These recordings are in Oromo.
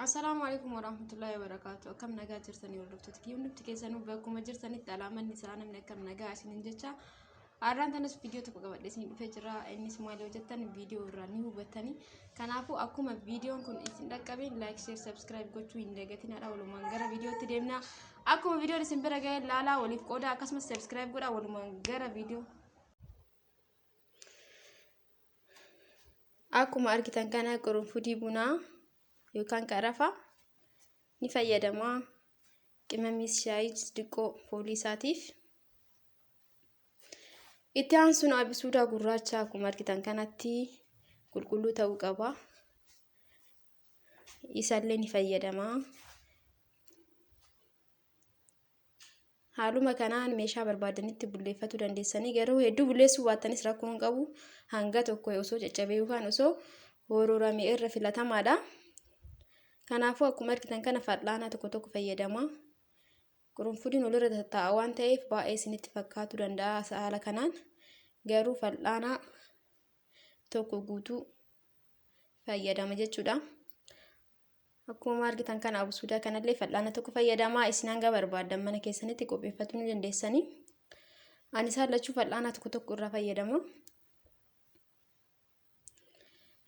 Assalamualaikum warahmatullahi wabarakatuh. Akkam nagaa jirtanii hordoftoota kiyyoon nuti keessanuu bakkuma jirtanitti alaamanni isaa namni akkam nagaa isiniin jecha har'aan tanas viidiyoo tokko qabadhee isin dhufee jira. Innis maal yoo jettan viidiyoo irraa ni hubattanii. Kanaafuu akkuma viidiyoon kun isin dhaqqabeen like, share, subscribe gochuu hin dagatinaa. Walumaan gara viidiyootti deemna. Akkuma viidiyoon isin bira ga'e laalaa waliif qooda akkasumas subscribe godhaa. Walumaan gara viidiyoo. Akkuma argitan kana qurunfudii bunaa yookaan qarafa ni fayyadama. Qimamis shaayii xiqqoo foolii isaatiif. Itti aansuun abisuuda gurraachaa akkuma argitan kanatti qulqulluu ta'uu qaba. Isallee ni fayyadama. Haaluma kanaan meeshaa barbaadanitti bulleeffachuu dandeessanii garuu hedduu bulleessuu baattanis rakkoo hin qabu. Hanga tokko osoo caccabee yookaan osoo hororamee irra filatamaadha. Kanaafuu akkuma argitan kana fal'aana tokko fayyadama. Qurunfudiin walirra tattaa'a waan ta'eef baay'ee isinitti fakkaatu danda'a haala kanaan. Garuu fal'aana tokko guutuu fayyadama jechuudha. Akkuma argitan kana absuuda kanallee fal'aana tokko fayyadama. Isin hanga barbaadan mana keessanitti qopheeffachuu ni dandeessanii. Ani isaan lachuu fal'aana tokko irraa fayyadama.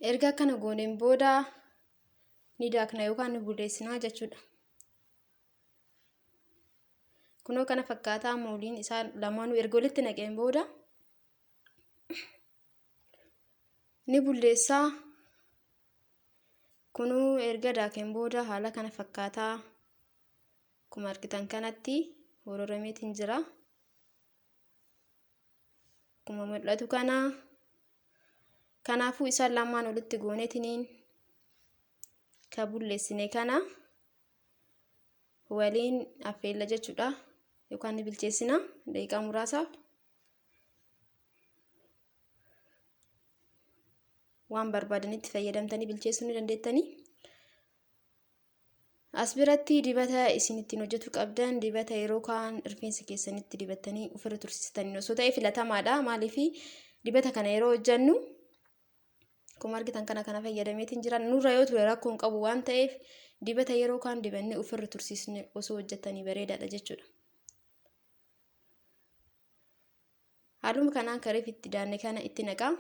Erga kana gooneen booda ni daakna yookaan ni bulleessinaa jechuudha. Kunoo kana fakkaataa mooliin isaa lamaanuu erga walitti naqeen booda ni bulleessaa. Kunoo erga daakeen booda haala kana fakkaataa akkuma argitan kanatti hororameetiin jira. Akkuma mul'atu kana kanaafuu isaan lamaan walitti gooneetiniin ka bulleessine kana waliin affeella jechuudha yookaan ni bilcheessina daqiiqaa muraasaaf. Waan barbaadanitti fayyadamtanii bilcheessuu ni dandeettanii. As biratti dibata isin ittiin hojjetu qabdan dibata yeroo kaan rifeensa keessanitti dibattanii ofirra tursiistanii osoo ta'e filatamaadha. Maaliif dibata kana yeroo hojjennu akkuma argitan kana fayyadameetiin jira. Nurra yoo ture rakkoo hin qabu waan ta'eef dibata yeroo kaan dibannee ofirra tursiisne osoo hojjettanii bareedaadha jechuudha. Haaluma kanaan kareef itti daanne kana itti naqaa.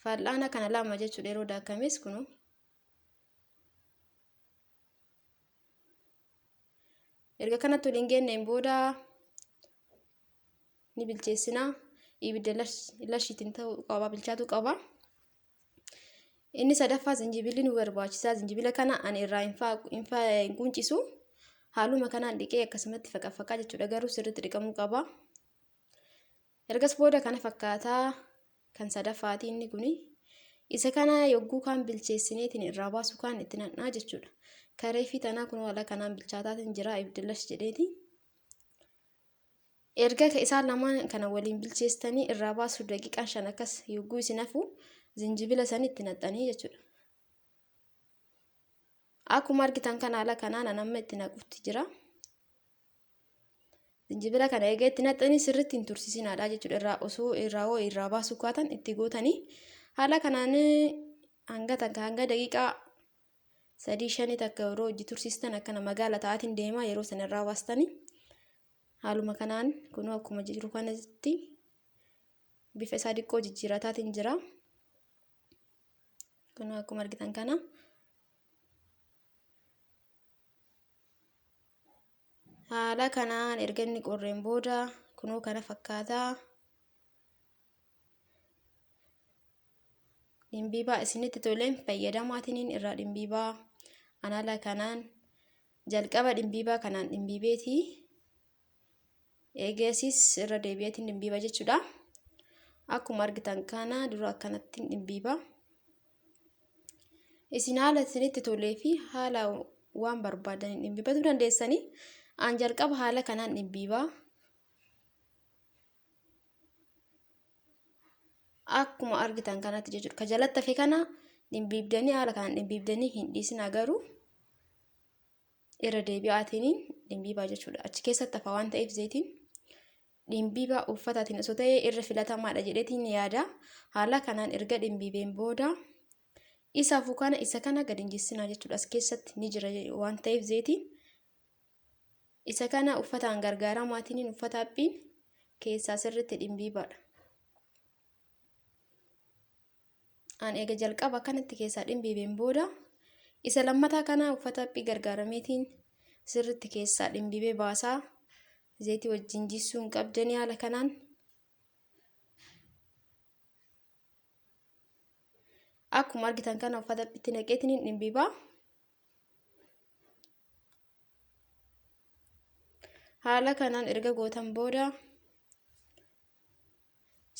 Fal'aana kana lama jechuudha yeroo daakames kunoo. Erga kanatti waliin geenneen booda ni bilcheessinaa. Ibidda lashiitiin ta'uu qaba, bilchaatu qaba. Inni sadaffaa zinjibilli nu barbaachisaa. Zinjibila kana ani irraa hin quncisu. Haaluma kanaan dhiqee akkasumatti faqafaqaa jechuudha. Garuu sirriitti dhiqamuu qaba. Ergas booda kana fakkaataa kan sadaffaati inni kuni. Isa kana yogguu kan bilcheessineetiin irraa baasu kan itti naqnaa jechuudha. Kareefi tanaa kun haala kanaan bilchaataatiin jira ibidda lash jedheeti. Erga isaan lamaan kana waliin bilcheessitanii irraa baasu daqiiqaa 5 akkas yogguu isin hafu zinjibila sanii itti naqxanii jechuudha. Akkuma argitan kana haala kanaan amma itti naquutti jira. Zinjibila kana egaa itti naqxanii sirriitti hin tursiisinaadha jechuudha. Irraa baasu kaatan itti gootanii haala kanaan hanga daqiiqaa 3-5 takka yeroo hojii tursiistan akkana magaala ta'aatiin deema yeroo san irraa baastanii. Haaluma kanaan kunoo akkuma jiru kanatti bifa isaa xiqqoo jijjiirataatiin jira. Kunoo akkuma argitan kana. Haala kanaan erga inni qorreen booda kunoo kana fakkaataa. Dhimbiibaa isinitti toleen fayyadamaatiin irraa dhimbiibaa. Haala kanaan jalqaba dhimbiibaa kanaan dhimbiibeetii. Eegesis irra deebi'eetiin dhimbiiba jechuudha. Akkuma argitan kana dura akkanatti dhimbiiba. Isin haala isinitti tolee fi haala waan barbaadan dhimbiibachuu dandeessanii. An jalqaba haala kanaan dhimbiiba. Akkuma argitan kanatti jechuudha. Ka jalatti hafe kana dhimbiibdanii haala kanaan dhimbiibdanii hin dhiisin garuu irra deebi'aatiin dhimbiibaa jechuudha. Achi keessatti hafa waan ta'eef zayitiin dhimbiibaa uffataatiin osoo ta'e irra filatamaadha jedheetiin yaada. Haala kanaan erga dhimbiibeen booda Isaafuu kana isa kana gad hin jissinaa jechuudha. As keessatti ni jira waan ta'eef zeetiin isa kana uffataan gargaaramaatiin uffata haphiin keessaa sirriitti dhimbiibaadha. An eega jalqaba kanatti keessaa dhimbiibeen booda isa lammataa kana uffata haphii gargaarameetiin sirriitti keessaa dhimbiibee baasaa zeetii wajjin jissuu hin qabdanii haala kanaan akkuma argitan kana uffata haphiitti naqeetiin dhimbiibaa. Haala kanaan erga gootan booda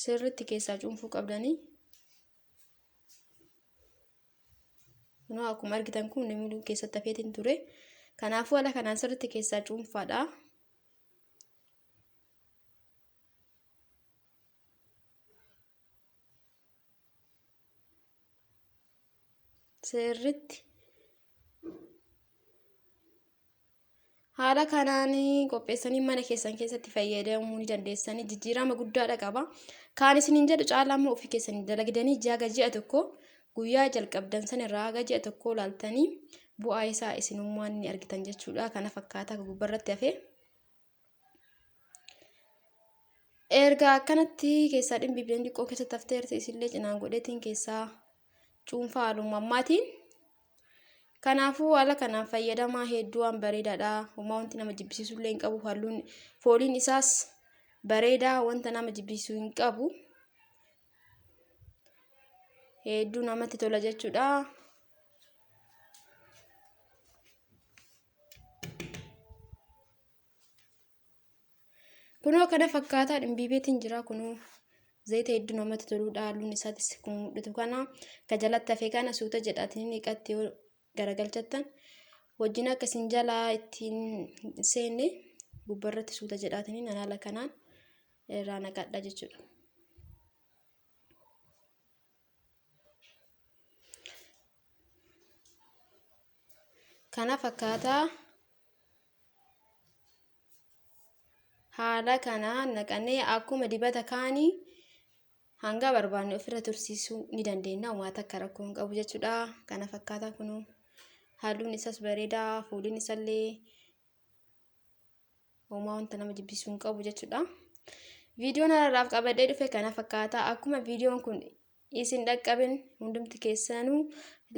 sirriitti keessaa cuunfuu qabdanii. Akkuma argitan kun namni keessatti hafeetiin ture. Kanaafuu haala kanaan sirriitti keessaa cuunfaadha. Sirriitti haala kanaan qopheessanii mana keessan keessatti fayyadamuu ni dandeessanii. Jijjiirama guddaadha qaba. Kaan isiniin jedhu caalaa immoo ofii keessanii dalagdanii ji'a tokko guyyaa jalqabdan san irraa haga ji'a tokko laaltanii bu'aa isaa isinummaan ni argitan jechuudha. Kana fakkaataa gubbarratti hafee erga akkanatti keessaa dhimbiibeen xiqqoo keessatti hafteerti isillee cinaan godheetiin keessaa cuunfaa haaluma ammaatiin. Kanaafuu haala kanaan fayyadamaa hedduu waan bareedaadha. Homaa wanti nama jibbisiisullee hin qabu. Halluun fooliin isaas bareedaa, wanta nama jibbisiisuu hin qabu. Hedduu namatti tola jechuudha. Kunoo kana fakkaataa dhimbiibeetiin jira. Kunoo zayita hedduu namatti toluudha. Halluun isaatis kun mul'atu kana ka jalatti hafee kana suuta jedhaatiin dhiqatti yoo garagalchattan wajjin akkasiin jalaa ittiin seenne gubbarratti suuta jedhaatiin haala kanaan irraa naqadha jechuudha. Kana fakkaataa haala kanaan naqannee akkuma dibata kaanii hanga barbaanne ofirra tursiisuu ni dandeenya. Waan akka rakkoo hin qabu jechuudha. Kana fakkaataa kunuu halluun isaas bareedaa, fooliin isaallee homaa wanta nama jibbisuu hin qabu jechuudha. Viidiyoon har'aaf qabadhee dhufe kana fakkaataa. Akkuma viidiyoon kun isin dhaqqabin hundumti keessanuu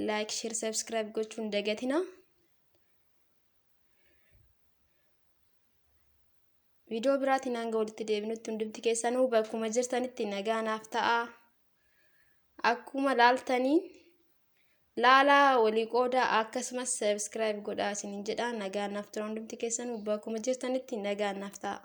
like, share, subscribe gochuun hin dagatina. Viidiyoo biraatiin hanga walitti deebinutti hundumti keessanuu bakkuma jirtanitti nagaa naaf ta'a. Akkuma laaltaniin laalaa walii qooda akkasumas subscribe godhaa isiniin jedha. Nagaa naaf tura hundumti keessanuu bakkuma jirtanitti nagaa naaf ta'a.